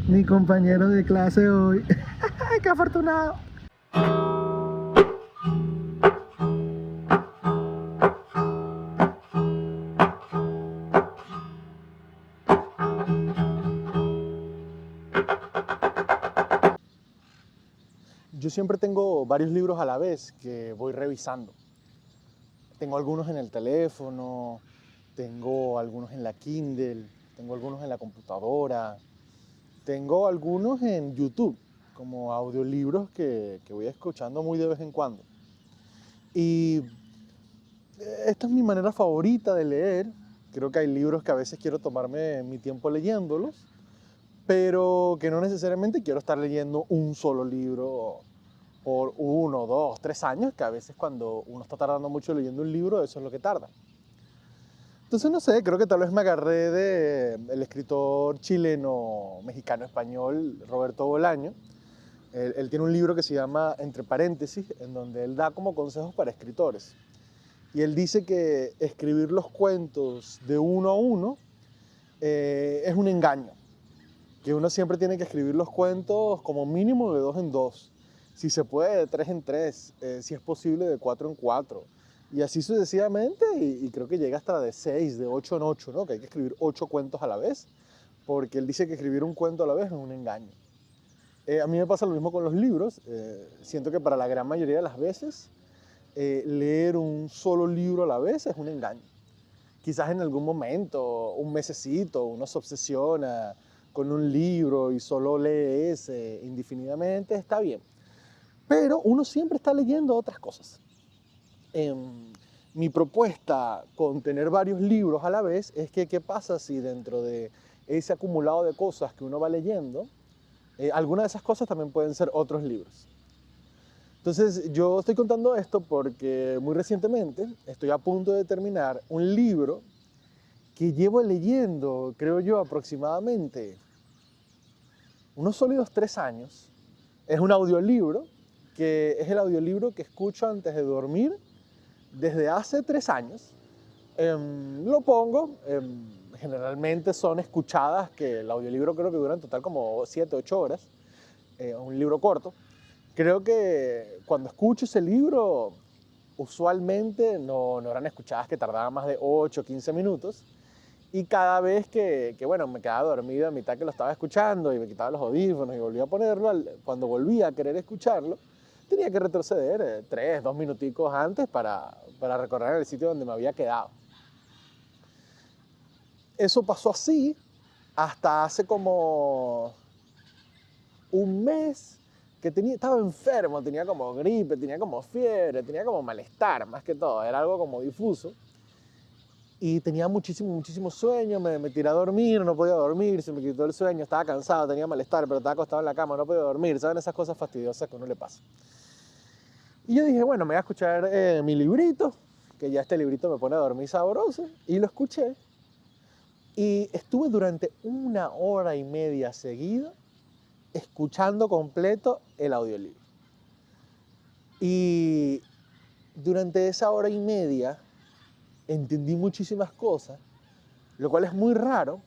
Mi compañero de clase hoy. ¡Qué afortunado! Yo siempre tengo varios libros a la vez que voy revisando. Tengo algunos en el teléfono, tengo algunos en la Kindle, tengo algunos en la computadora, tengo algunos en YouTube, como audiolibros que voy escuchando muy de vez en cuando. Y esta es mi manera favorita de leer. Creo que hay libros que a veces quiero tomarme mi tiempo leyéndolos, pero que no necesariamente quiero estar leyendo un solo libro por 1, 2, 3 años, que a veces cuando uno está tardando mucho leyendo un libro, eso es lo que tarda. Entonces, no sé, creo que tal vez me agarré del escritor chileno, mexicano, español, Roberto Bolaño. Él tiene un libro que se llama Entre paréntesis, en donde él da como consejos para escritores. Y él dice que escribir los cuentos de uno a uno es un engaño. Que uno siempre tiene que escribir los cuentos como mínimo de 2 en 2. Si se puede, de 3 en 3. Si es posible, de 4 en 4. Y así sucesivamente, y creo que llega hasta de 6, de 8 en 8, ¿no? Que hay que escribir 8 cuentos a la vez, porque él dice que escribir un cuento a la vez es un engaño. A mí me pasa lo mismo con los libros. Siento que para la gran mayoría de las veces, leer un solo libro a la vez es un engaño. Quizás en algún momento, un mesecito, uno se obsesiona con un libro y solo lee ese indefinidamente, está bien. Pero uno siempre está leyendo otras cosas. Mi propuesta con tener varios libros a la vez es que qué pasa si dentro de ese acumulado de cosas que uno va leyendo, algunas de esas cosas también pueden ser otros libros. Entonces yo estoy contando esto porque muy recientemente estoy a punto de terminar un libro que llevo leyendo, creo yo, aproximadamente unos sólidos 3 años. Es un audiolibro, que es el audiolibro que escucho antes de dormir desde hace 3 años. Lo pongo, generalmente son escuchadas, que el audiolibro creo que dura en total como 7, 8 horas, un libro corto. Creo que cuando escucho ese libro, usualmente no eran escuchadas que tardaban más de 8 o 15 minutos. Y cada vez bueno, me quedaba dormido a mitad que lo estaba escuchando y me quitaba los audífonos y volvía a ponerlo, cuando volvía a querer escucharlo, tenía que retroceder 3, 2 minuticos antes para recorrer el sitio donde me había quedado. Eso pasó así hasta hace como un mes que estaba enfermo, tenía como gripe, tenía como fiebre, tenía como malestar, más que todo, era algo como difuso. Y tenía muchísimo sueño, me tiré a dormir, no podía dormir, se me quitó el sueño, estaba cansado, tenía malestar, pero estaba acostado en la cama, no podía dormir, ¿saben? Esas cosas fastidiosas que a uno le pasa. Y yo dije, bueno, me voy a escuchar mi librito, que ya este librito me pone a dormir sabroso, y lo escuché. Y estuve durante 1 hora y media seguida escuchando completo el audiolibro. Y durante esa 1 hora y media entendí muchísimas cosas, lo cual es muy raro,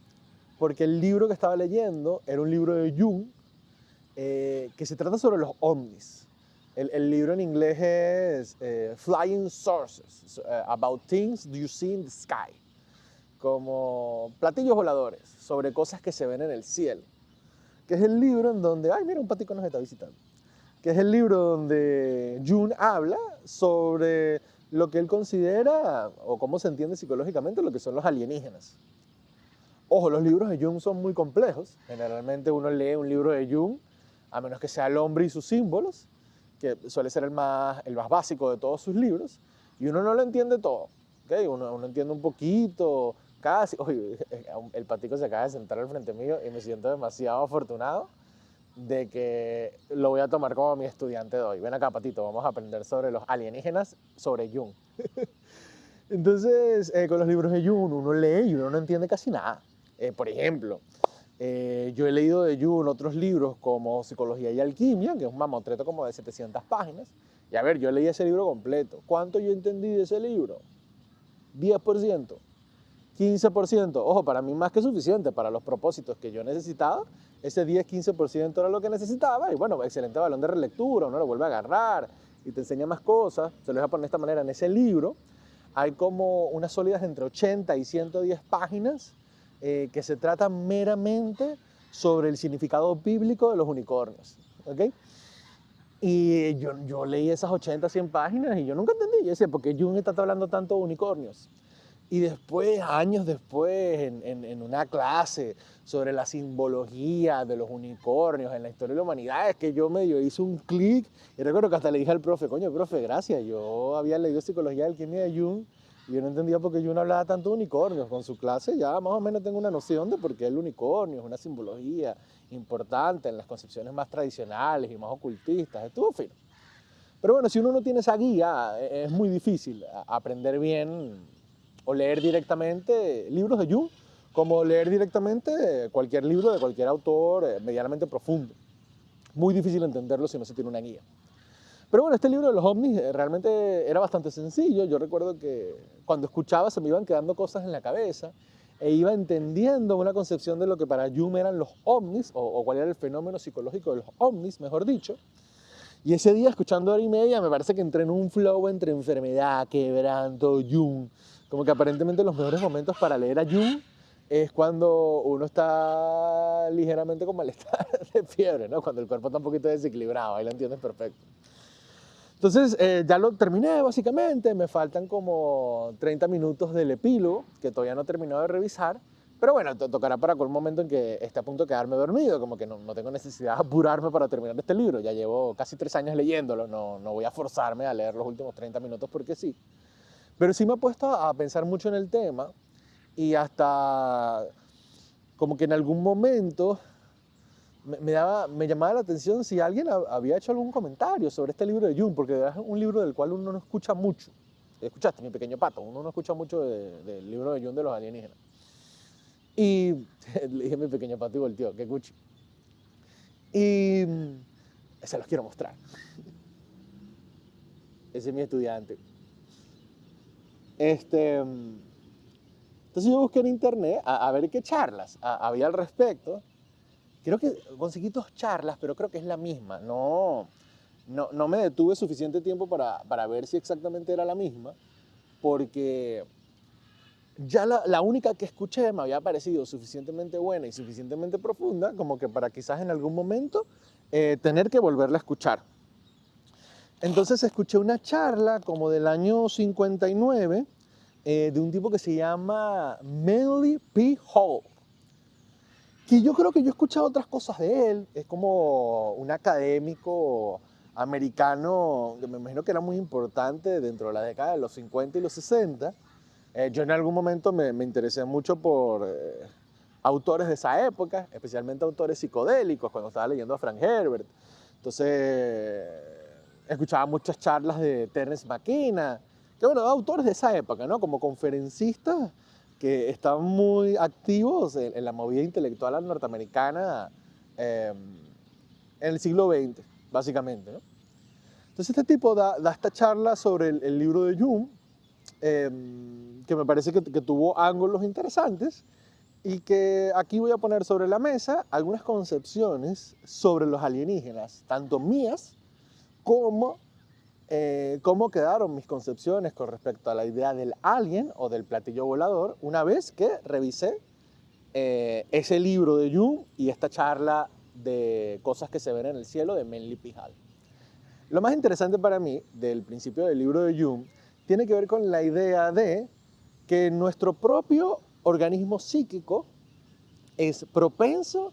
porque el libro que estaba leyendo era un libro de Jung, que se trata sobre los ovnis. El libro en inglés es Flying Saucers, About Things You See in the Sky, como platillos voladores, sobre cosas que se ven en el cielo, que es el libro en donde, ay mira, un patico nos está visitando, que es el libro donde Jung habla sobre lo que él considera, o cómo se entiende psicológicamente, lo que son los alienígenas. Ojo, los libros de Jung son muy complejos. Generalmente uno lee un libro de Jung, a menos que sea El hombre y sus símbolos, que suele ser el más básico de todos sus libros, y uno no lo entiende todo. ¿Okay? Uno entiende un poquito, casi. Oye, el patico se acaba de sentar al frente mío y me siento demasiado afortunado de que lo voy a tomar como mi estudiante de hoy. Ven acá, patito, vamos a aprender sobre los alienígenas, sobre Jung. Entonces, con los libros de Jung uno lee y uno no entiende casi nada. Por ejemplo, yo he leído de Jung otros libros como Psicología y Alquimia, que es un mamotreto como de 700 páginas. Y a ver, yo leí ese libro completo. ¿Cuánto yo entendí de ese libro? 10%, 15%. Ojo, para mí más que suficiente para los propósitos que yo necesitaba ese 10-15% era lo que necesitaba y bueno, excelente balón de relectura, uno lo vuelve a agarrar y te enseña más cosas. Se lo voy a poner de esta manera, en ese libro hay como unas sólidas entre 80 y 110 páginas que se tratan meramente sobre el significado bíblico de los unicornios, ¿ok? Y yo leí esas 80, 100 páginas y yo nunca entendí. Yo decía, ¿por qué Jung está hablando tanto de unicornios? Y después, años después, en una clase sobre la simbología de los unicornios en la historia de la humanidad, es que yo medio hice un clic y recuerdo que hasta le dije al profe, coño, profe, gracias, yo había leído Psicología de Alquimia de Jung y yo no entendía por qué Jung hablaba tanto de unicornios. Con su clase ya más o menos tengo una noción de por qué el unicornio es una simbología importante en las concepciones más tradicionales y más ocultistas. Estuvo fino. Pero bueno, si uno no tiene esa guía, es muy difícil aprender bien o leer directamente libros de Jung, como leer directamente cualquier libro de cualquier autor medianamente profundo. Muy difícil entenderlo si no se tiene una guía. Pero bueno, este libro de los ovnis realmente era bastante sencillo. Yo recuerdo que cuando escuchaba se me iban quedando cosas en la cabeza e iba entendiendo una concepción de lo que para Jung eran los ovnis, o cuál era el fenómeno psicológico de los ovnis, mejor dicho. Y ese día, escuchando hora y media, me parece que entré en un flow entre enfermedad, quebranto, Jung. Como que aparentemente los mejores momentos para leer a Jung es cuando uno está ligeramente con malestar de fiebre, ¿no? Cuando el cuerpo está un poquito desequilibrado, ahí lo entiendes perfecto. Entonces, ya lo terminé básicamente, me faltan como 30 minutos del epílogo, que todavía no he terminado de revisar, pero bueno, tocará para algún momento en que esté a punto de quedarme dormido, como que no tengo necesidad de apurarme para terminar este libro, ya llevo casi 3 años leyéndolo, no voy a forzarme a leer los últimos 30 minutos porque sí. Pero sí me he puesto a pensar mucho en el tema y hasta como que en algún momento me llamaba la atención si alguien había hecho algún comentario sobre este libro de Jung, porque es un libro del cual uno no escucha mucho. Escuchaste, Mi Pequeño Pato, uno no escucha mucho del libro de Jung de los alienígenas. Y le dije Mi Pequeño Pato y volteó, qué cuchi. Y se los quiero mostrar. Ese es mi estudiante. Entonces yo busqué en internet a ver qué charlas había al respecto. Creo que conseguí 2 charlas, pero creo que es la misma. No me detuve suficiente tiempo para ver si exactamente era la misma, porque ya la única que escuché me había parecido suficientemente buena y suficientemente profunda como que para quizás en algún momento tener que volverla a escuchar. Entonces escuché una charla como del año 59 de un tipo que se llama Manly P. Hall. Que yo creo que yo he escuchado otras cosas de él, es como un académico americano que me imagino que era muy importante dentro de la década de los 50 y los 60. Yo en algún momento me interesé mucho por autores de esa época, especialmente autores psicodélicos, cuando estaba leyendo a Frank Herbert. Entonces, escuchaba muchas charlas de Terence McKenna, que bueno, autores de esa época, ¿no? Como conferencistas que estaban muy activos en la movida intelectual norteamericana en el siglo XX, básicamente, ¿no? Entonces este tipo da esta charla sobre el libro de Jung, que me parece que tuvo ángulos interesantes y que aquí voy a poner sobre la mesa algunas concepciones sobre los alienígenas, tanto mías como cómo quedaron mis concepciones con respecto a la idea del alien o del platillo volador una vez que revisé ese libro de Jung y esta charla de cosas que se ven en el cielo de Manly P. Hall. Lo más interesante para mí del principio del libro de Jung tiene que ver con la idea de que nuestro propio organismo psíquico es propenso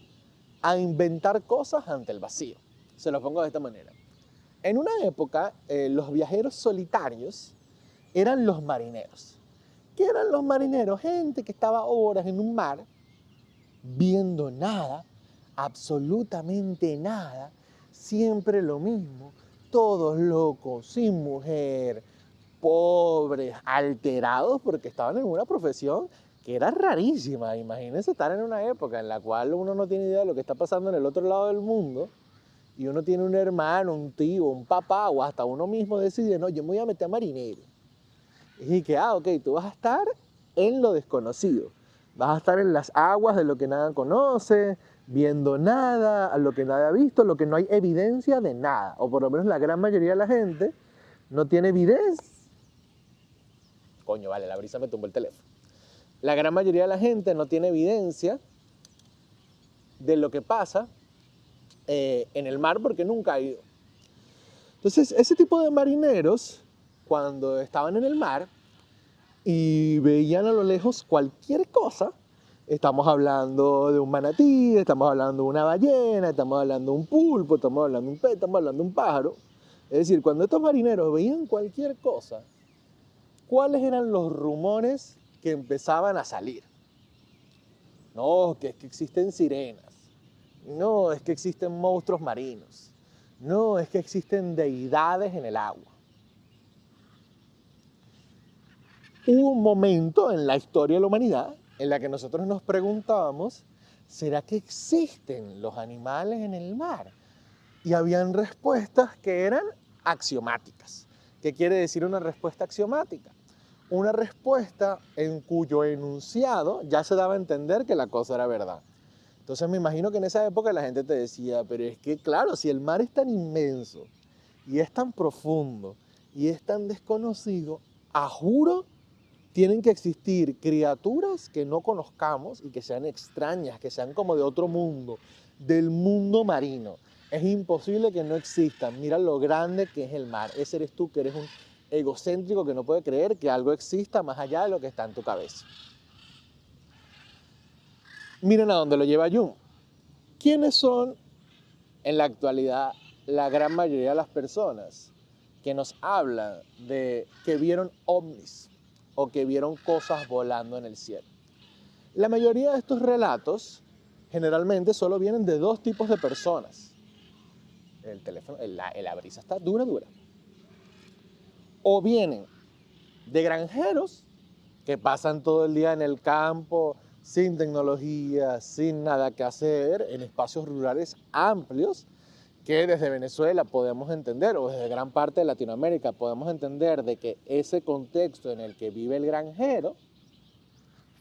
a inventar cosas ante el vacío. Se lo pongo de esta manera. En una época, los viajeros solitarios eran los marineros. ¿Qué eran los marineros? Gente que estaba horas en un mar viendo nada, absolutamente nada, siempre lo mismo, todos locos, sin mujer, pobres, alterados, porque estaban en una profesión que era rarísima. Imagínense estar en una época en la cual uno no tiene idea de lo que está pasando en el otro lado del mundo y uno tiene un hermano, un tío, un papá o hasta uno mismo decide, no, yo me voy a meter a marinero. Y que, ok, tú vas a estar en lo desconocido. Vas a estar en las aguas de lo que nada conoce, viendo nada, a lo que nadie ha visto, lo que no hay evidencia de nada, o por lo menos la gran mayoría de la gente no tiene evidencia. Coño, vale, la brisa me tumbó el teléfono. La gran mayoría de la gente no tiene evidencia de lo que pasa en el mar porque nunca ha ido. Entonces, ese tipo de marineros, cuando estaban en el mar y veían a lo lejos cualquier cosa, estamos hablando de un manatí, estamos hablando de una ballena, estamos hablando de un pulpo, estamos hablando de un pez, estamos hablando de un pájaro. Es decir, cuando estos marineros veían cualquier cosa, ¿cuáles eran los rumores que empezaban a salir? No, que es que existen sirenas. No, es que existen monstruos marinos. No, es que existen deidades en el agua. Hubo un momento en la historia de la humanidad en la que nosotros nos preguntábamos, ¿será que existen los animales en el mar? Y habían respuestas que eran axiomáticas. ¿Qué quiere decir una respuesta axiomática? Una respuesta en cuyo enunciado ya se daba a entender que la cosa era verdad. Entonces me imagino que en esa época la gente te decía, pero es que claro, si el mar es tan inmenso y es tan profundo y es tan desconocido, a juro tienen que existir criaturas que no conozcamos y que sean extrañas, que sean como de otro mundo, del mundo marino. Es imposible que no existan. Mira lo grande que es el mar. Ese eres tú, que eres un egocéntrico que no puede creer que algo exista más allá de lo que está en tu cabeza. Miren a dónde lo lleva Jung. ¿Quiénes son en la actualidad la gran mayoría de las personas que nos hablan de que vieron ovnis o que vieron cosas volando en el cielo? La mayoría de estos relatos generalmente solo vienen de dos tipos de personas. El teléfono, la brisa está dura. O vienen de granjeros que pasan todo el día en el campo, sin tecnología, sin nada que hacer, en espacios rurales amplios, que desde Venezuela podemos entender, o desde gran parte de Latinoamérica podemos entender de que ese contexto en el que vive el granjero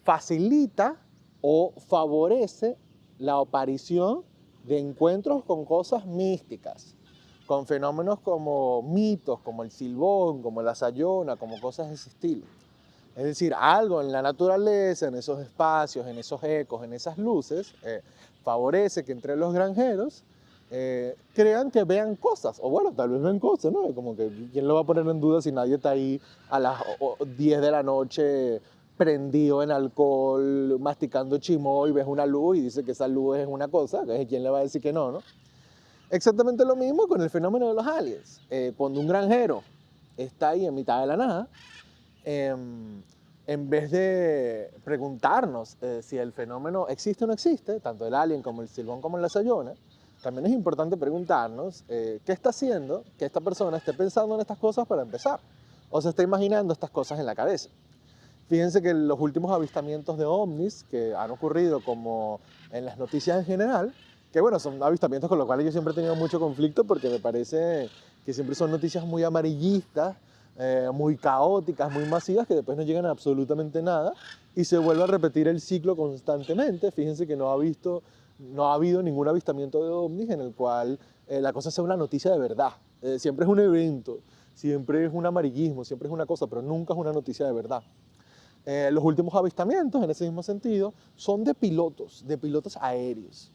facilita o favorece la aparición de encuentros con cosas místicas, con fenómenos como mitos, como el silbón, como la sayona, como cosas de ese estilo. Es decir, algo en la naturaleza, en esos espacios, en esos ecos, en esas luces, favorece que entre los granjeros crean que vean cosas, o bueno, tal vez ven cosas, ¿no? Como que quién lo va a poner en duda si nadie está ahí a las 10 de la noche prendido en alcohol, masticando chimó y ves una luz y dice que esa luz es una cosa, ¿quién le va a decir que no, no? Exactamente lo mismo con el fenómeno de los aliens. Cuando un granjero está ahí en mitad de la nada, en vez de preguntarnos si el fenómeno existe o no existe, tanto el alien como el silbón como la sayona, también es importante preguntarnos qué está haciendo que esta persona esté pensando en estas cosas para empezar, o se está imaginando estas cosas en la cabeza. Fíjense que los últimos avistamientos de ovnis que han ocurrido como en las noticias en general, que bueno, son avistamientos con los cuales yo siempre he tenido mucho conflicto porque me parece que siempre son noticias muy amarillistas, muy caóticas, muy masivas, que después no llegan a absolutamente nada y se vuelve a repetir el ciclo constantemente. Fíjense que no ha habido ningún avistamiento de ovnis en el cual la cosa sea una noticia de verdad. Siempre es un evento, siempre es un amarillismo, siempre es una cosa, pero nunca es una noticia de verdad. Los últimos avistamientos, en ese mismo sentido, son de pilotos aéreos.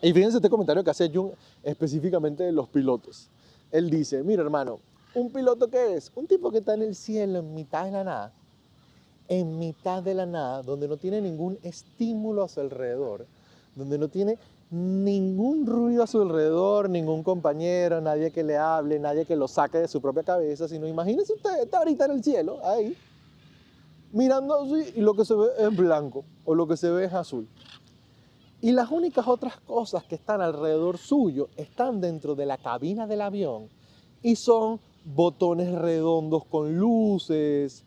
Y fíjense este comentario que hace Jung específicamente de los pilotos. Él dice, mira hermano, ¿un piloto qué es? Un tipo que está en el cielo en mitad de la nada, donde no tiene ningún estímulo a su alrededor, donde no tiene ningún ruido a su alrededor, ningún compañero, nadie que le hable, nadie que lo saque de su propia cabeza, sino imagínense usted, está ahorita en el cielo, ahí, mirando así y lo que se ve es blanco o lo que se ve es azul. Y las únicas otras cosas que están alrededor suyo están dentro de la cabina del avión y son botones redondos con luces,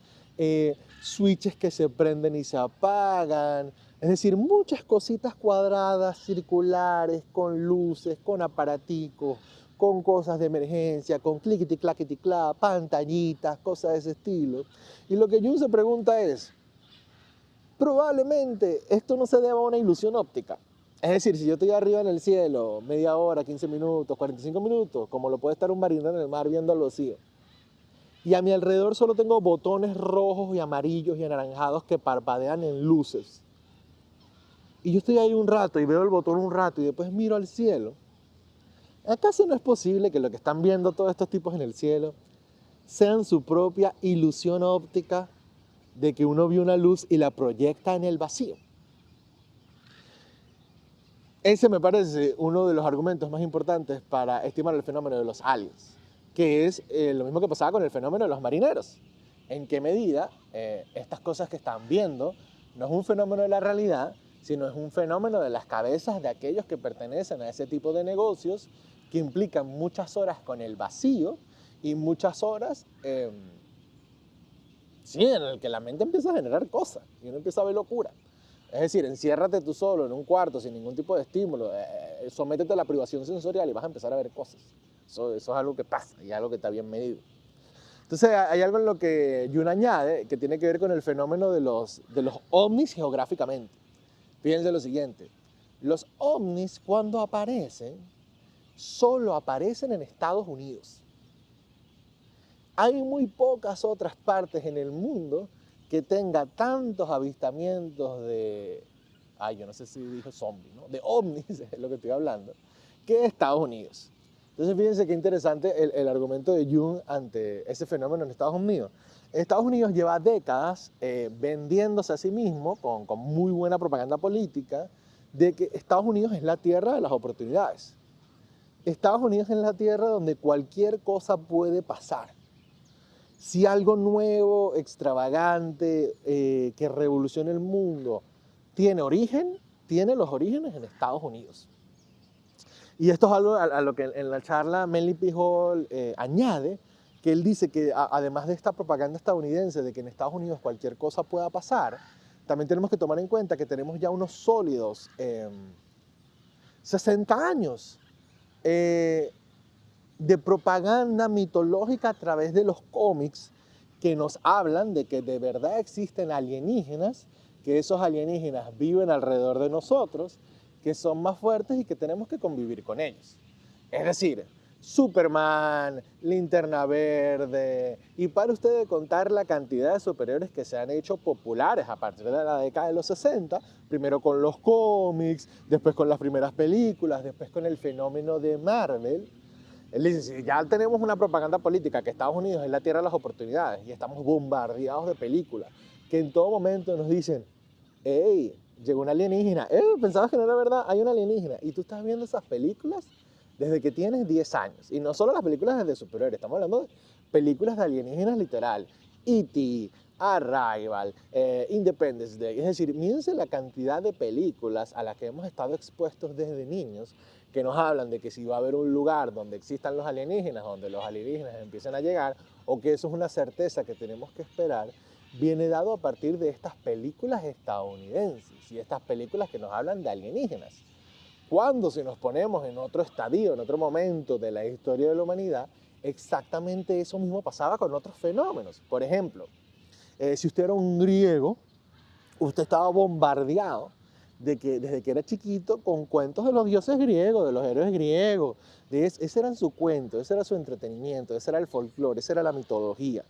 switches que se prenden y se apagan, es decir, muchas cositas cuadradas, circulares, con luces, con aparaticos, con cosas de emergencia, con cliquiti, claquiti, cla, pantallitas, cosas de ese estilo. Y lo que Jung se pregunta es, probablemente esto no se deba a una ilusión óptica. Es decir, si yo estoy arriba en el cielo, media hora, 15 minutos, 45 minutos, como lo puede estar un marinero en el mar viendo al vacío, y a mi alrededor solo tengo botones rojos y amarillos y anaranjados que parpadean en luces, y yo estoy ahí un rato y veo el botón un rato y después miro al cielo, ¿acaso no es posible que lo que están viendo todos estos tipos en el cielo sean su propia ilusión óptica de que uno vio una luz y la proyecta en el vacío? Ese me parece uno de los argumentos más importantes para estimar el fenómeno de los aliens, que es lo mismo que pasaba con el fenómeno de los marineros. ¿En qué medida estas cosas que están viendo no es un fenómeno de la realidad, sino es un fenómeno de las cabezas de aquellos que pertenecen a ese tipo de negocios que implican muchas horas con el vacío y muchas horas sí, en el que la mente empieza a generar cosas y uno empieza a ver locura? Es decir, enciérrate tú solo en un cuarto sin ningún tipo de estímulo, sométete a la privación sensorial y vas a empezar a ver cosas. Eso es algo que pasa y algo que está bien medido. Entonces hay algo en lo que Jung añade que tiene que ver con el fenómeno de los ovnis geográficamente. Fíjense lo siguiente, los ovnis cuando aparecen, solo aparecen en Estados Unidos. Hay muy pocas otras partes en el mundo que tenga tantos avistamientos de, yo no sé si dijo zombie, ¿no? De ovnis, es lo que estoy hablando, que Estados Unidos. Entonces fíjense qué interesante el argumento de Jung ante ese fenómeno en Estados Unidos. Estados Unidos lleva décadas vendiéndose a sí mismo con muy buena propaganda política de que Estados Unidos es la tierra de las oportunidades. Estados Unidos es la tierra donde cualquier cosa puede pasar. Si algo nuevo, extravagante, que revolucione el mundo, tiene los orígenes en Estados Unidos. Y esto es algo a lo que en la charla Manly P. Hall añade, que él dice que además de esta propaganda estadounidense de que en Estados Unidos cualquier cosa pueda pasar, también tenemos que tomar en cuenta que tenemos ya unos sólidos 60 años de propaganda mitológica a través de los cómics que nos hablan de que de verdad existen alienígenas, que esos alienígenas viven alrededor de nosotros, que son más fuertes y que tenemos que convivir con ellos. Es decir, Superman, Linterna Verde, y para ustedes contar la cantidad de superhéroes que se han hecho populares a partir de la década de los 60, primero con los cómics, después con las primeras películas, después con el fenómeno de Marvel. Él dice, si ya tenemos una propaganda política que Estados Unidos es la tierra de las oportunidades y estamos bombardeados de películas que en todo momento nos dicen, hey, llegó un alienígena, pensabas que no era verdad, hay un alienígena, y tú estás viendo esas películas desde que tienes 10 años, y no solo las películas de superhéroes, estamos hablando de películas de alienígenas literal, E.T., Arrival, Independence Day, es decir, mírense la cantidad de películas a las que hemos estado expuestos desde niños, que nos hablan de que si va a haber un lugar donde existan los alienígenas, donde los alienígenas empiecen a llegar, o que eso es una certeza que tenemos que esperar, viene dado a partir de estas películas estadounidenses y estas películas que nos hablan de alienígenas. Cuando si nos ponemos en otro estadio, en otro momento de la historia de la humanidad, exactamente eso mismo pasaba con otros fenómenos. Por ejemplo, si usted era un griego, usted estaba bombardeado de que desde que era chiquito con cuentos de los dioses griegos, de los héroes griegos. Ese era su cuento, ese era su entretenimiento, ese era el folclore, esa era la mitología.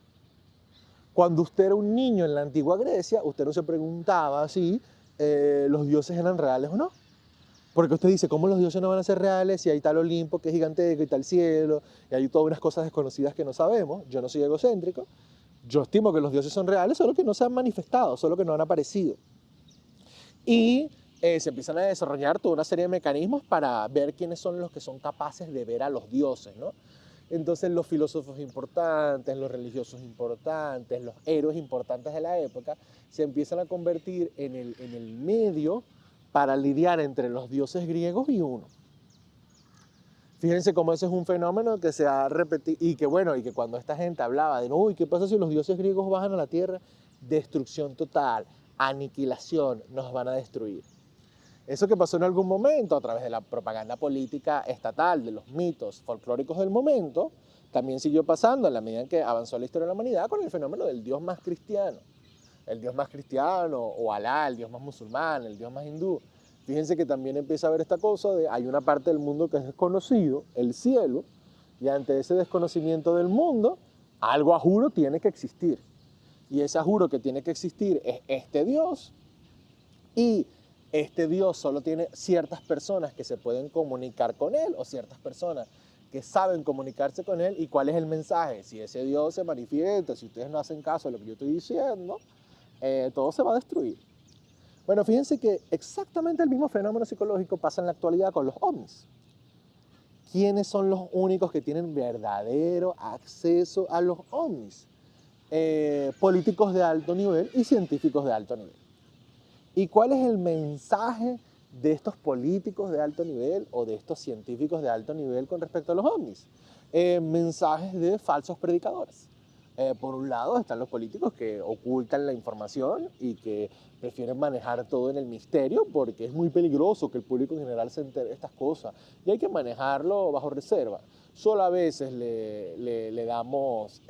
Cuando usted era un niño en la antigua Grecia, usted no se preguntaba si los dioses eran reales o no. Porque usted dice, ¿cómo los dioses no van a ser reales si hay tal Olimpo que es gigantesco y tal cielo y hay todas unas cosas desconocidas que no sabemos? Yo no soy egocéntrico. Yo estimo que los dioses son reales, solo que no se han manifestado, solo que no han aparecido. Y se empiezan a desarrollar toda una serie de mecanismos para ver quiénes son los que son capaces de ver a los dioses, ¿no? Entonces los filósofos importantes, los religiosos importantes, los héroes importantes de la época se empiezan a convertir en el medio para lidiar entre los dioses griegos y uno. Fíjense cómo ese es un fenómeno que se ha repetido y que bueno, y que cuando esta gente hablaba de, uy, ¿qué pasa si los dioses griegos bajan a la tierra? Destrucción total, aniquilación, nos van a destruir. Eso que pasó en algún momento a través de la propaganda política estatal, de los mitos folclóricos del momento, también siguió pasando en la medida en que avanzó la historia de la humanidad con el fenómeno del dios más cristiano. El dios más cristiano, o Alá, el dios más musulmán, el dios más hindú. Fíjense que también empieza a ver esta cosa de hay una parte del mundo que es desconocido, el cielo, y ante ese desconocimiento del mundo, algo a juro tiene que existir. Y ese a juro que tiene que existir es este Dios, y este Dios solo tiene ciertas personas que se pueden comunicar con él o ciertas personas que saben comunicarse con él. ¿Y cuál es el mensaje? Si ese Dios se manifiesta, si ustedes no hacen caso de lo que yo estoy diciendo, todo se va a destruir. Bueno, fíjense que exactamente el mismo fenómeno psicológico pasa en la actualidad con los ovnis. ¿Quiénes son los únicos que tienen verdadero acceso a los ovnis? Políticos de alto nivel y científicos de alto nivel. ¿Y cuál es el mensaje de estos políticos de alto nivel o de estos científicos de alto nivel con respecto a los ovnis? Mensajes de falsos predicadores. Por un lado están los políticos que ocultan la información y que prefieren manejar todo en el misterio porque es muy peligroso que el público en general se entere de estas cosas y hay que manejarlo bajo reserva. Solo a veces le damos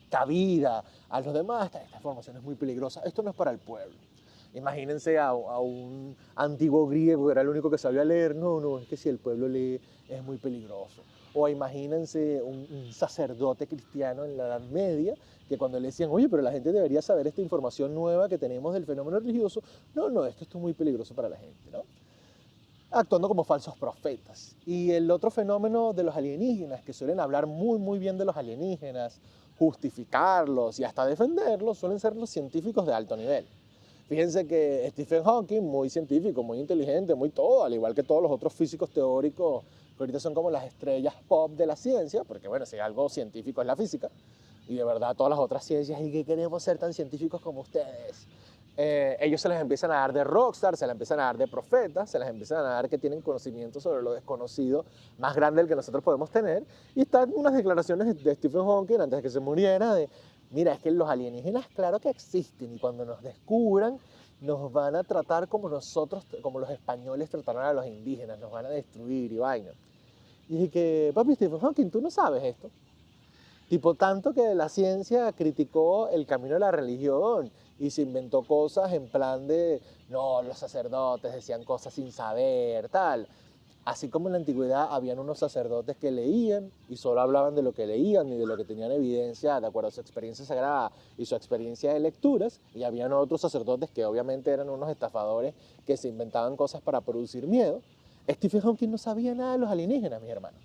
cabida a los demás. Esta información es muy peligrosa, esto no es para el pueblo. Imagínense a un antiguo griego que era el único que sabía leer. No, es que si el pueblo lee es muy peligroso. O imagínense un sacerdote cristiano en la Edad Media que cuando le decían, oye, pero la gente debería saber esta información nueva que tenemos del fenómeno religioso. No, es que esto es muy peligroso para la gente, ¿no? Actuando como falsos profetas. Y el otro fenómeno de los alienígenas, que suelen hablar muy bien de los alienígenas, justificarlos y hasta defenderlos, suelen ser los científicos de alto nivel. Fíjense que Stephen Hawking, muy científico, muy inteligente, muy todo, al igual que todos los otros físicos teóricos, que ahorita son como las estrellas pop de la ciencia, porque bueno, si algo científico es la física, y de verdad todas las otras ciencias, y que queremos ser tan científicos como ustedes. Ellos se les empiezan a dar de rockstar, se les empiezan a dar de profetas, se les empiezan a dar que tienen conocimiento sobre lo desconocido más grande del que nosotros podemos tener. Y están unas declaraciones de Stephen Hawking antes de que se muriera de, mira, es que los alienígenas claro que existen y cuando nos descubran nos van a tratar como nosotros, como los españoles trataron a los indígenas, nos van a destruir y vaina. Y dije que, papi, Stephen Hawking, tú no sabes esto. Tipo, tanto que la ciencia criticó el camino de la religión y se inventó cosas en plan de, no, los sacerdotes decían cosas sin saber, tal. Así como en la antigüedad habían unos sacerdotes que leían y solo hablaban de lo que leían y de lo que tenían evidencia de acuerdo a su experiencia sagrada y su experiencia de lecturas, y habían otros sacerdotes que obviamente eran unos estafadores que se inventaban cosas para producir miedo. Stephen Hawking no sabía nada de los alienígenas, mis hermanos,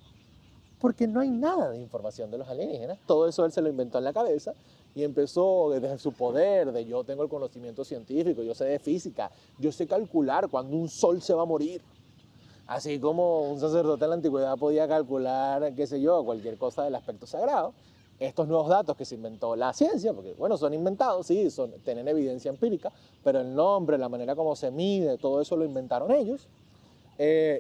porque no hay nada de información de los alienígenas. Todo eso él se lo inventó en la cabeza y empezó desde su poder de yo tengo el conocimiento científico, yo sé de física, yo sé calcular cuándo un sol se va a morir. Así como un sacerdote en la antigüedad podía calcular, qué sé yo, cualquier cosa del aspecto sagrado, estos nuevos datos que se inventó la ciencia, porque bueno, son inventados, sí, tienen evidencia empírica, pero el nombre, la manera como se mide, todo eso lo inventaron ellos.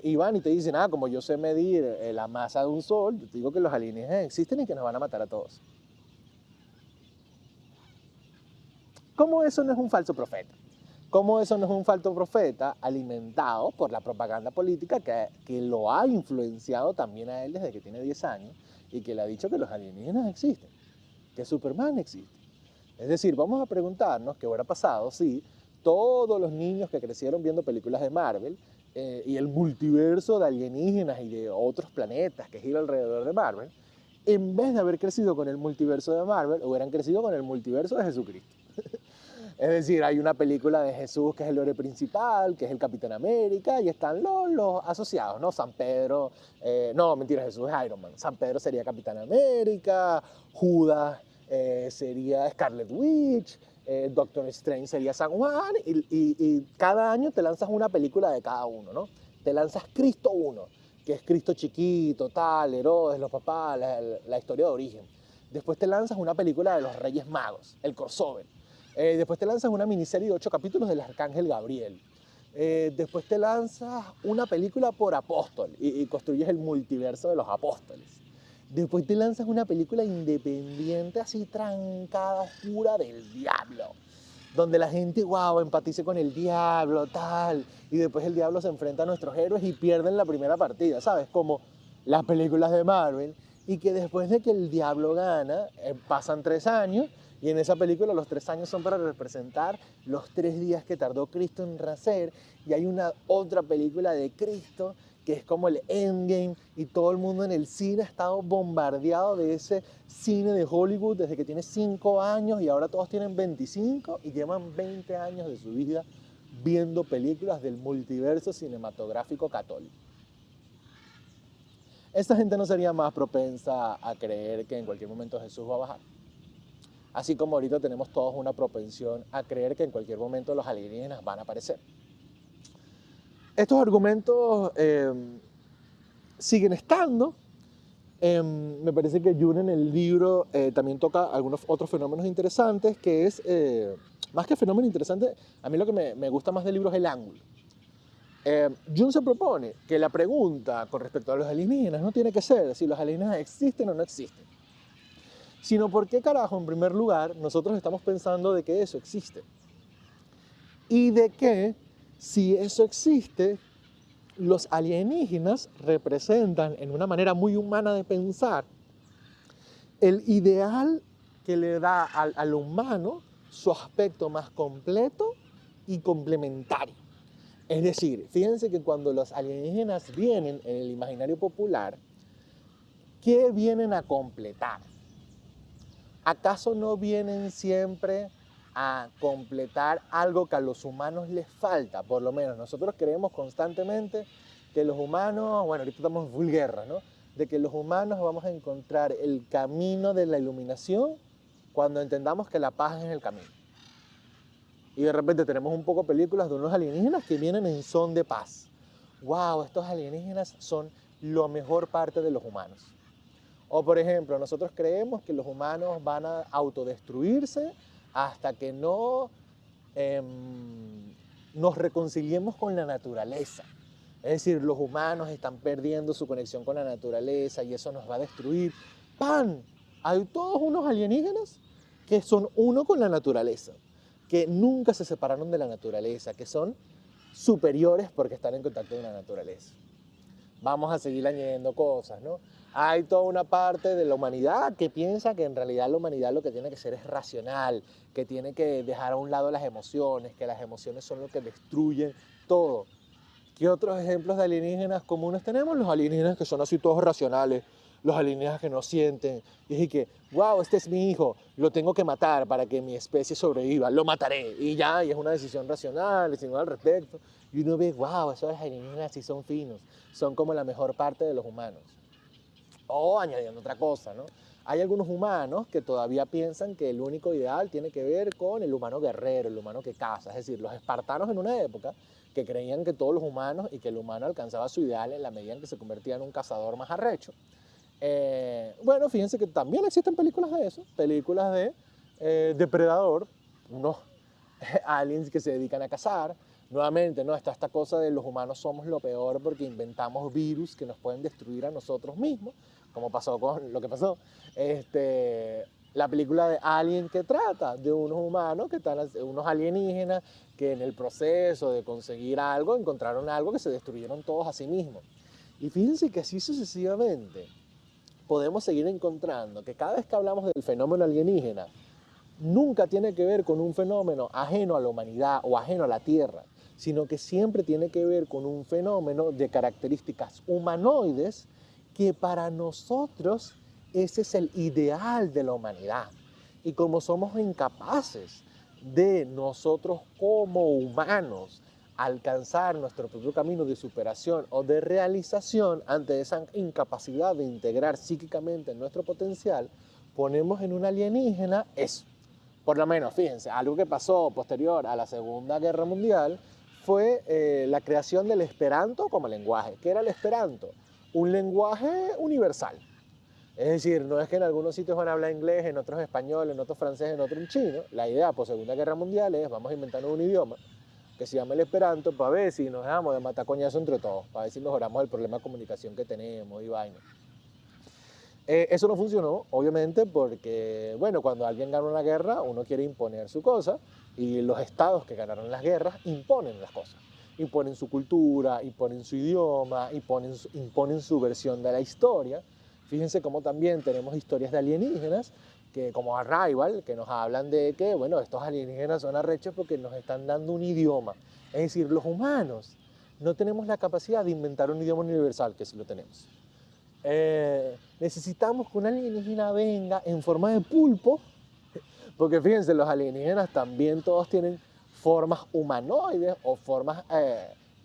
Y van y te dicen, como yo sé medir la masa de un sol, yo te digo que los alienígenas existen y que nos van a matar a todos. ¿Cómo eso no es un falso profeta? ¿Cómo eso no es un falso profeta alimentado por la propaganda política que lo ha influenciado también a él desde que tiene 10 años y que le ha dicho que los alienígenas existen, que Superman existe? Es decir, vamos a preguntarnos qué hubiera pasado si todos los niños que crecieron viendo películas de Marvel y el multiverso de alienígenas y de otros planetas que gira alrededor de Marvel, en vez de haber crecido con el multiverso de Marvel, hubieran crecido con el multiverso de Jesucristo. Es decir, hay una película de Jesús que es el héroe principal, que es el Capitán América, y están los asociados, ¿no? San Pedro, no, mentira, Jesús es Iron Man. San Pedro sería Capitán América, Judas sería Scarlet Witch, Doctor Strange sería San Juan, y cada año te lanzas una película de cada uno, ¿no? Te lanzas Cristo 1, que es Cristo chiquito, tal, Herodes, los papás, la historia de origen. Después te lanzas una película de los Reyes Magos, el crossover. Después te lanzas una miniserie de 8 capítulos del Arcángel Gabriel. Después te lanzas una película por apóstol y construyes el multiverso de los apóstoles. Después te lanzas una película independiente, así trancada, oscura del diablo, donde la gente, wow, empatice con el diablo, tal, y después el diablo se enfrenta a nuestros héroes y pierden la primera partida, ¿sabes? Como las películas de Marvel, y que después de que el diablo gana, pasan 3 años, Y en esa película los 3 años son para representar los 3 días que tardó Cristo en nacer. Y hay una otra película de Cristo que es como el Endgame, y todo el mundo en el cine ha estado bombardeado de ese cine de Hollywood desde que tiene 5 años, y ahora todos tienen 25 y llevan 20 años de su vida viendo películas del multiverso cinematográfico católico. Esta gente no sería más propensa a creer que en cualquier momento Jesús va a bajar. Así como ahorita tenemos todos una propensión a creer que en cualquier momento los alienígenas van a aparecer. Estos argumentos siguen estando. Me parece que Jung en el libro también toca algunos otros fenómenos interesantes, que es, más que fenómeno interesante, a mí lo que me gusta más del libro es el ángulo. Jung se propone que la pregunta con respecto a los alienígenas no tiene que ser si los alienígenas existen o no existen, sino por qué carajo, en primer lugar, nosotros estamos pensando de que eso existe. Y de que, si eso existe, los alienígenas representan, en una manera muy humana de pensar, el ideal que le da al humano su aspecto más completo y complementario. Es decir, fíjense que cuando los alienígenas vienen en el imaginario popular, ¿qué vienen a completar? ¿Acaso no vienen siempre a completar algo que a los humanos les falta? Por lo menos nosotros creemos constantemente que los humanos, bueno, ahorita estamos en full guerra, ¿no? De que los humanos vamos a encontrar el camino de la iluminación cuando entendamos que la paz es el camino. Y de repente tenemos un poco películas de unos alienígenas que vienen en son de paz. ¡Wow! Estos alienígenas son la mejor parte de los humanos. O por ejemplo, nosotros creemos que los humanos van a autodestruirse hasta que no nos reconciliemos con la naturaleza. Es decir, los humanos están perdiendo su conexión con la naturaleza y eso nos va a destruir. ¡Pan! Hay todos unos alienígenas que son uno con la naturaleza, que nunca se separaron de la naturaleza, que son superiores porque están en contacto con la naturaleza. Vamos a seguir añadiendo cosas, ¿no? Hay toda una parte de la humanidad que piensa que en realidad la humanidad lo que tiene que ser es racional, que tiene que dejar a un lado las emociones, que las emociones son lo que destruyen todo. ¿Qué otros ejemplos de alienígenas comunes tenemos? Los alienígenas que son así todos racionales, los alienígenas que no sienten. Y es que, wow, este es mi hijo, lo tengo que matar para que mi especie sobreviva, lo mataré. Y ya, y es una decisión racional, sin nada al respecto. Y uno ve, wow, esos alienígenas sí son finos, son como la mejor parte de los humanos. O añadiendo otra cosa, ¿no? Hay algunos humanos que todavía piensan que el único ideal tiene que ver con el humano guerrero, el humano que caza. Es decir, los espartanos en una época que creían que todos los humanos y que el humano alcanzaba su ideal en la medida en que se convertía en un cazador más arrecho. Bueno, fíjense que también existen películas de eso, películas de depredador, unos aliens que se dedican a cazar. Nuevamente, ¿no? Está esta cosa de los humanos somos lo peor porque inventamos virus que nos pueden destruir a nosotros mismos, como pasó con lo que pasó. La película de Alien, que trata de unos humanos, unos alienígenas, que en el proceso de conseguir algo encontraron algo que se destruyeron todos a sí mismos. Y fíjense que así sucesivamente podemos seguir encontrando que cada vez que hablamos del fenómeno alienígena, nunca tiene que ver con un fenómeno ajeno a la humanidad o ajeno a la Tierra, sino que siempre tiene que ver con un fenómeno de características humanoides que para nosotros ese es el ideal de la humanidad. Y como somos incapaces de nosotros como humanos alcanzar nuestro propio camino de superación o de realización ante esa incapacidad de integrar psíquicamente nuestro potencial, ponemos en un alienígena eso. Por lo menos, fíjense, algo que pasó posterior a la Segunda Guerra Mundial fue la creación del Esperanto como lenguaje. ¿Qué era el Esperanto? Un lenguaje universal. Es decir, no es que en algunos sitios van a hablar inglés, en otros español, en otros francés, en otros en chino. La idea por Segunda Guerra Mundial es vamos a inventar un idioma que se llama el Esperanto para ver si nos dejamos de matar coñazo entre todos, para ver si mejoramos el problema de comunicación que tenemos y vaina. Eso no funcionó, obviamente, porque, bueno, cuando alguien gana una guerra, uno quiere imponer su cosa, y los estados que ganaron las guerras imponen las cosas. Imponen su cultura, imponen su idioma, imponen su versión de la historia. Fíjense cómo también tenemos historias de alienígenas que, como Arrival, que nos hablan de que, bueno, estos alienígenas son arrechos porque nos están dando un idioma. Es decir, los humanos no tenemos la capacidad de inventar un idioma universal, que sí lo tenemos. Necesitamos que un alienígena venga en forma de pulpo, porque fíjense, los alienígenas también todos tienen formas humanoides o formas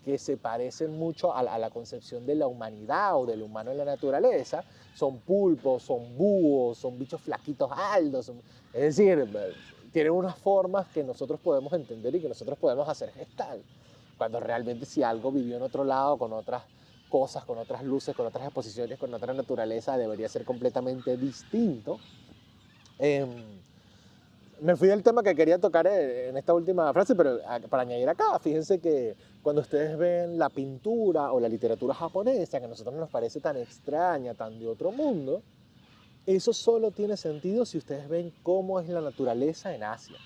que se parecen mucho a la concepción de la humanidad o del humano en la naturaleza. Son pulpos, son búhos, son bichos flaquitos altos. Es decir, tienen unas formas que nosotros podemos entender y que nosotros podemos hacer gestar. Cuando realmente si algo vivió en otro lado, con otras cosas, con otras luces, con otras exposiciones, con otra naturaleza, debería ser completamente distinto. Me fui del tema que quería tocar en esta última frase, pero para añadir acá, fíjense que cuando ustedes ven la pintura o la literatura japonesa, que a nosotros nos parece tan extraña, tan de otro mundo, eso solo tiene sentido si ustedes ven cómo es la naturaleza en Asia.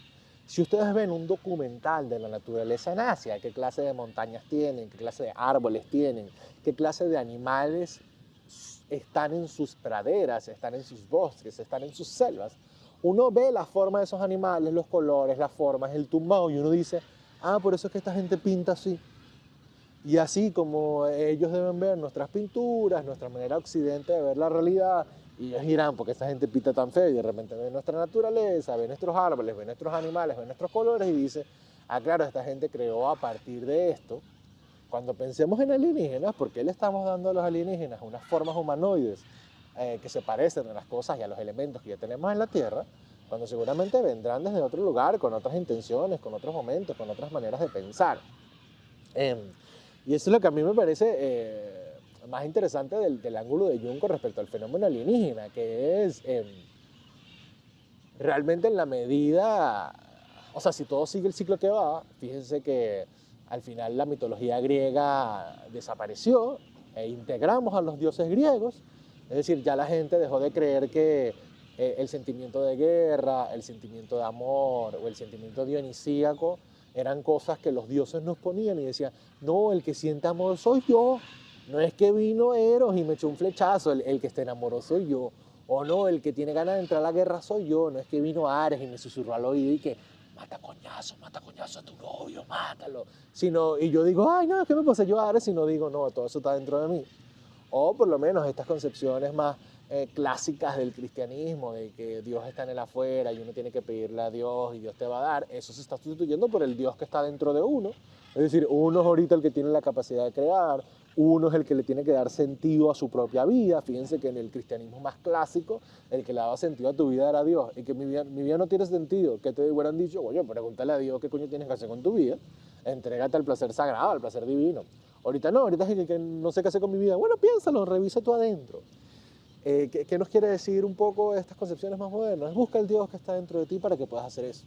Si ustedes ven un documental de la naturaleza en Asia, qué clase de montañas tienen, qué clase de árboles tienen, qué clase de animales están en sus praderas, están en sus bosques, están en sus selvas, uno ve la forma de esos animales, los colores, las formas, el tumbado, y uno dice, ah, por eso es que esta gente pinta así. Y así como ellos deben ver nuestras pinturas, nuestra manera occidente de ver la realidad, y ellos dirán, porque esta gente pinta tan feo, y de repente ve nuestra naturaleza, ve nuestros árboles, ve nuestros animales, ve nuestros colores, y dice, ah, claro, esta gente creó a partir de esto. Cuando pensemos en alienígenas, ¿por qué le estamos dando a los alienígenas unas formas humanoides que se parecen a las cosas y a los elementos que ya tenemos en la Tierra? Cuando seguramente vendrán desde otro lugar, con otras intenciones, con otros momentos, con otras maneras de pensar. Y eso es lo que a mí me parece más interesante del ángulo de Jung con respecto al fenómeno alienígena, que es realmente en la medida, o sea, si todo sigue el ciclo que va, fíjense que al final la mitología griega desapareció e integramos a los dioses griegos, es decir, ya la gente dejó de creer que el sentimiento de guerra, el sentimiento de amor o el sentimiento dionisíaco eran cosas que los dioses nos ponían y decían, no, el que siente amor soy yo, no es que vino Eros y me echó un flechazo, el que está enamorado soy yo, o no, el que tiene ganas de entrar a la guerra soy yo, no es que vino Ares y me susurró al oído y que mata coñazo a tu novio, mátalo. Sino, y yo digo, ay, no, ¿qué me poseyó Ares? Sino digo, no, todo eso está dentro de mí. O por lo menos estas concepciones más clásicas del cristianismo, de que Dios está en el afuera y uno tiene que pedirle a Dios y Dios te va a dar, eso se está sustituyendo por el Dios que está dentro de uno. Es decir, uno es ahorita el que tiene la capacidad de crear, uno es el que le tiene que dar sentido a su propia vida. Fíjense que en el cristianismo más clásico, el que le daba sentido a tu vida era Dios, y que mi vida no tiene sentido. ¿Qué te hubieran dicho? Oye, pregúntale a Dios qué coño tienes que hacer con tu vida, entrégate al placer sagrado, al placer divino. Ahorita no, ahorita es que no sé qué hacer con mi vida. Bueno, piénsalo, revisa tú adentro. ¿Qué nos quiere decir un poco estas concepciones más modernas? Busca el Dios que está dentro de ti para que puedas hacer eso.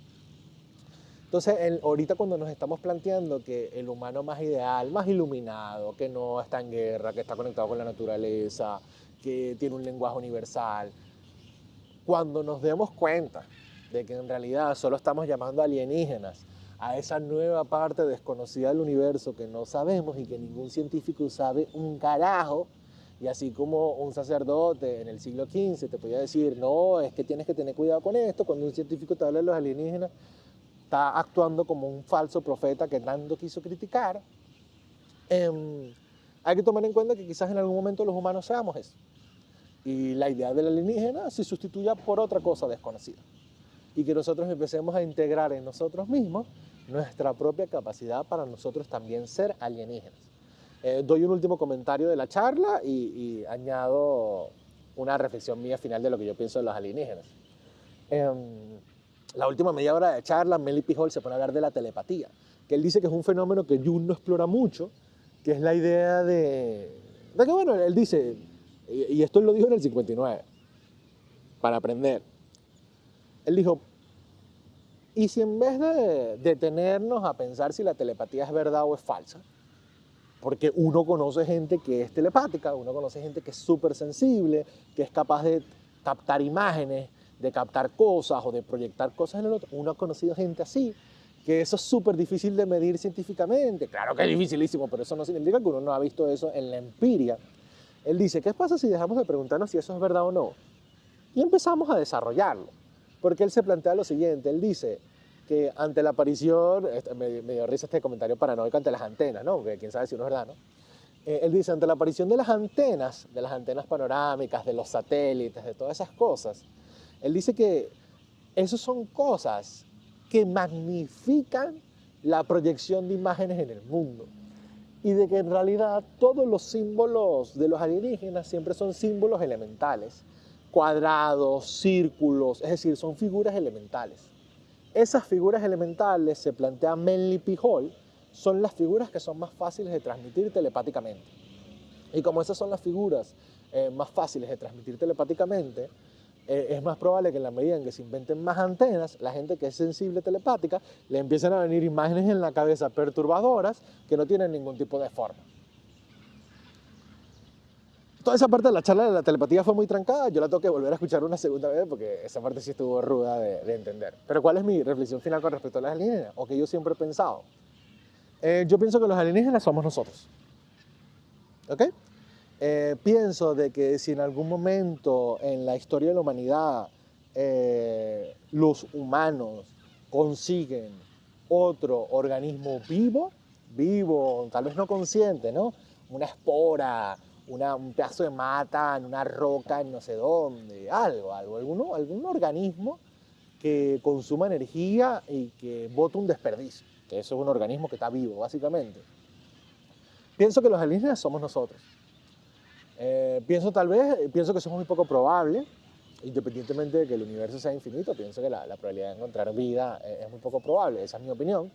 Entonces, ahorita cuando nos estamos planteando que el humano más ideal, más iluminado, que no está en guerra, que está conectado con la naturaleza, que tiene un lenguaje universal, cuando nos demos cuenta de que en realidad solo estamos llamando alienígenas a esa nueva parte desconocida del universo que no sabemos y que ningún científico sabe un carajo, y así como un sacerdote en el siglo XV te podía decir, no, es que tienes que tener cuidado con esto, cuando un científico te habla de los alienígenas, está actuando como un falso profeta que tanto quiso criticar. Hay que tomar en cuenta que quizás en algún momento los humanos seamos eso. Y la idea del alienígena se sustituya por otra cosa desconocida. Y que nosotros empecemos a integrar en nosotros mismos nuestra propia capacidad para nosotros también ser alienígenas. Doy un último comentario de la charla y añado una reflexión mía final de lo que yo pienso de los alienígenas. La última media hora de charla, Meli Pijol se pone a hablar de la telepatía, que él dice que es un fenómeno que Jung no explora mucho, que es la idea de que, bueno, él dice, y esto él lo dijo en el 59, para aprender, él dijo, ¿y si en vez de detenernos a pensar si la telepatía es verdad o es falsa? Porque uno conoce gente que es telepática, uno conoce gente que es súper sensible, que es capaz de captar imágenes, de captar cosas o de proyectar cosas en el otro. Uno ha conocido gente así, que eso es súper difícil de medir científicamente. Claro que es dificilísimo, pero eso no significa que uno no ha visto eso en la empiria. Él dice, ¿qué pasa si dejamos de preguntarnos si eso es verdad o no? Y empezamos a desarrollarlo. Porque él se plantea lo siguiente, él dice que ante la aparición, me dio risa este comentario paranoico ante las antenas, ¿no? Que quién sabe si no es verdad, ¿no? Él dice, ante la aparición de las antenas panorámicas, de los satélites, de todas esas cosas, él dice que esas son cosas que magnifican la proyección de imágenes en el mundo y de que en realidad todos los símbolos de los alienígenas siempre son símbolos elementales, cuadrados, círculos, es decir, son figuras elementales. Esas figuras elementales, se plantea Manly P. Hall, son las figuras que son más fáciles de transmitir telepáticamente. Y como esas son las figuras más fáciles de transmitir telepáticamente, es más probable que en la medida en que se inventen más antenas, la gente que es sensible telepática, le empiecen a venir imágenes en la cabeza perturbadoras que no tienen ningún tipo de forma. Toda esa parte de la charla de la telepatía fue muy trancada, yo la tengo que volver a escuchar una segunda vez porque esa parte sí estuvo ruda de entender. Pero ¿cuál es mi reflexión final con respecto a las alienígenas? O que yo siempre he pensado. Yo pienso que los alienígenas somos nosotros. ¿Ok? Pienso de que si en algún momento en la historia de la humanidad los humanos consiguen otro organismo vivo, tal vez no consciente, ¿no? Una espora, un pedazo de mata en una roca en no sé dónde, algún organismo que consuma energía y que bote un desperdicio, que eso es un organismo que está vivo, básicamente. Pienso que los alienígenas somos nosotros. Pienso que eso es muy poco probable, independientemente de que el universo sea infinito, pienso que la probabilidad de encontrar vida es muy poco probable, esa es mi opinión.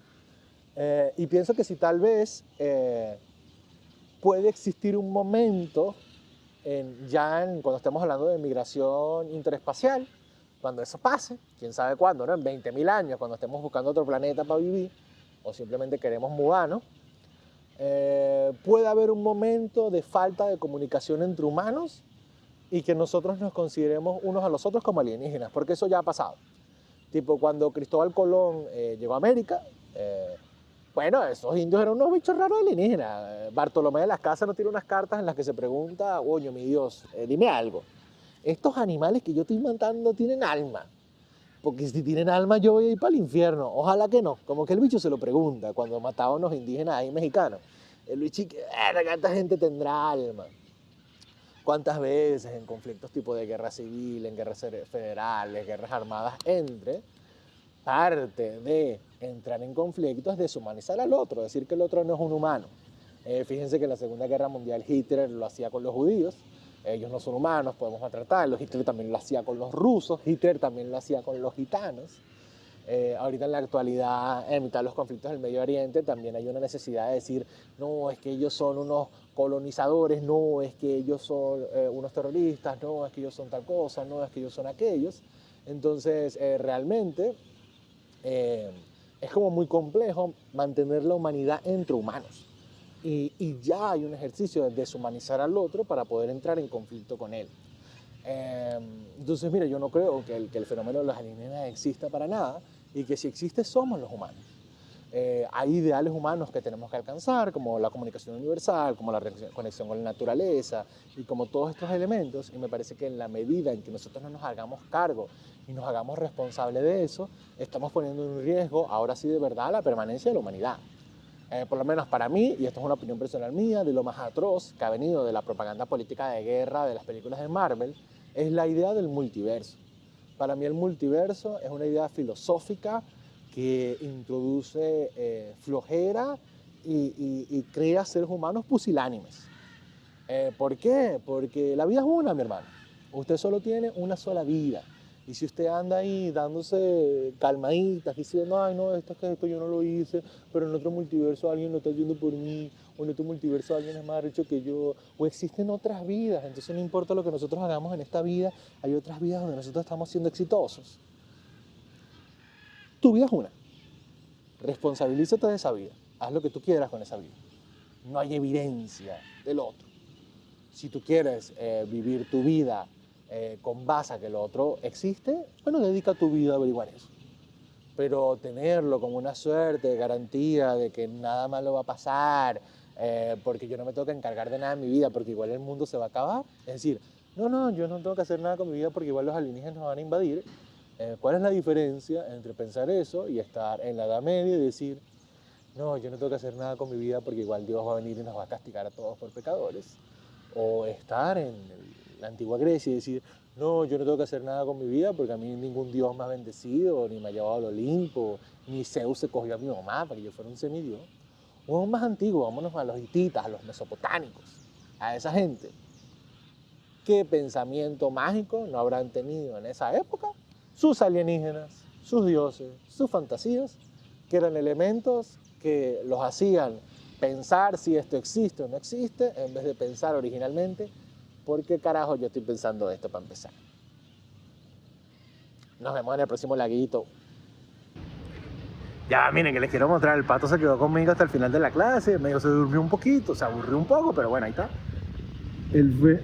Y pienso que si tal vez puede existir un momento, cuando estemos hablando de migración interespacial, cuando eso pase, quién sabe cuándo, ¿no? En 20.000 años, cuando estemos buscando otro planeta para vivir, o simplemente queremos mudarnos, puede haber un momento de falta de comunicación entre humanos y que nosotros nos consideremos unos a los otros como alienígenas, porque eso ya ha pasado. Tipo, cuando Cristóbal Colón llegó a América, bueno, esos indios eran unos bichos raros alienígenas. Bartolomé de las Casas nos tiene unas cartas en las que se pregunta, oye, mi Dios, dime algo, estos animales que yo estoy matando tienen alma. Porque si tienen alma yo voy a ir para el infierno. Ojalá que no. Como que el bicho se lo pregunta cuando mataban a los indígenas ahí mexicanos. El bicho que, ¿cuánta gente tendrá alma? ¿Cuántas veces en conflictos tipo de guerra civil, en guerras federales, guerras armadas parte de entrar en conflicto es deshumanizar al otro, decir que el otro no es un humano. Fíjense que en la Segunda Guerra Mundial Hitler lo hacía con los judíos. Ellos no son humanos, podemos maltratarlos. Hitler también lo hacía con los rusos, Hitler también lo hacía con los gitanos. Ahorita en la actualidad, en mitad de los conflictos del Medio Oriente, también hay una necesidad de decir, no, es que ellos son unos colonizadores, no, es que ellos son unos terroristas, no, es que ellos son tal cosa, no, es que ellos son aquellos. Entonces, realmente es como muy complejo mantener la humanidad entre humanos. Y ya hay un ejercicio de deshumanizar al otro para poder entrar en conflicto con él. Entonces, mira, yo no creo que el fenómeno de los alienígenas exista para nada y que si existe somos los humanos. Hay ideales humanos que tenemos que alcanzar, como la comunicación universal, como la conexión con la naturaleza y como todos estos elementos, y me parece que en la medida en que nosotros no nos hagamos cargo y nos hagamos responsables de eso, estamos poniendo en riesgo, ahora sí de verdad, la permanencia de la humanidad. Por lo menos para mí, y esto es una opinión personal mía, de lo más atroz que ha venido de la propaganda política de guerra de las películas de Marvel, es la idea del multiverso. Para mí el multiverso es una idea filosófica que introduce flojera y crea seres humanos pusilánimes. ¿Por qué? Porque la vida es una, mi hermano. Usted solo tiene una sola vida. Y si usted anda ahí dándose calmaditas, diciendo, ay, no, esto es que esto yo no lo hice, pero en otro multiverso alguien lo está haciendo por mí, o en otro multiverso alguien es más rico que yo, o existen otras vidas, entonces no importa lo que nosotros hagamos en esta vida, hay otras vidas donde nosotros estamos siendo exitosos. Tu vida es una. Responsabilízate de esa vida. Haz lo que tú quieras con esa vida. No hay evidencia del otro. Si tú quieres vivir tu vida con base a que lo otro existe, bueno, dedica tu vida a averiguar eso. Pero tenerlo como una suerte, garantía de que nada malo va a pasar, porque yo no me tengo que encargar de nada en mi vida, porque igual el mundo se va a acabar. Es decir, no, yo no tengo que hacer nada con mi vida porque igual los alienígenas nos van a invadir. ¿Cuál es la diferencia entre pensar eso y estar en la Edad Media y decir, no, yo no tengo que hacer nada con mi vida porque igual Dios va a venir y nos va a castigar a todos por pecadores? O estar en la antigua Grecia y decir, no, yo no tengo que hacer nada con mi vida porque a mí ningún Dios me ha bendecido, ni me ha llevado al Olimpo, ni Zeus se cogió a mi mamá para que yo fuera un semidios. O más antiguo, vámonos a los hititas, a los mesopotámicos, a esa gente. ¿Qué pensamiento mágico no habrán tenido en esa época sus alienígenas, sus dioses, sus fantasías, que eran elementos que los hacían pensar si esto existe o no existe, en vez de pensar originalmente, ¿por qué carajo yo estoy pensando esto para empezar? Nos vemos en el próximo laguito. Ya, miren, que les quiero mostrar, el pato se quedó conmigo hasta el final de la clase, medio se durmió un poquito, se aburrió un poco, pero bueno, ahí está. Él fue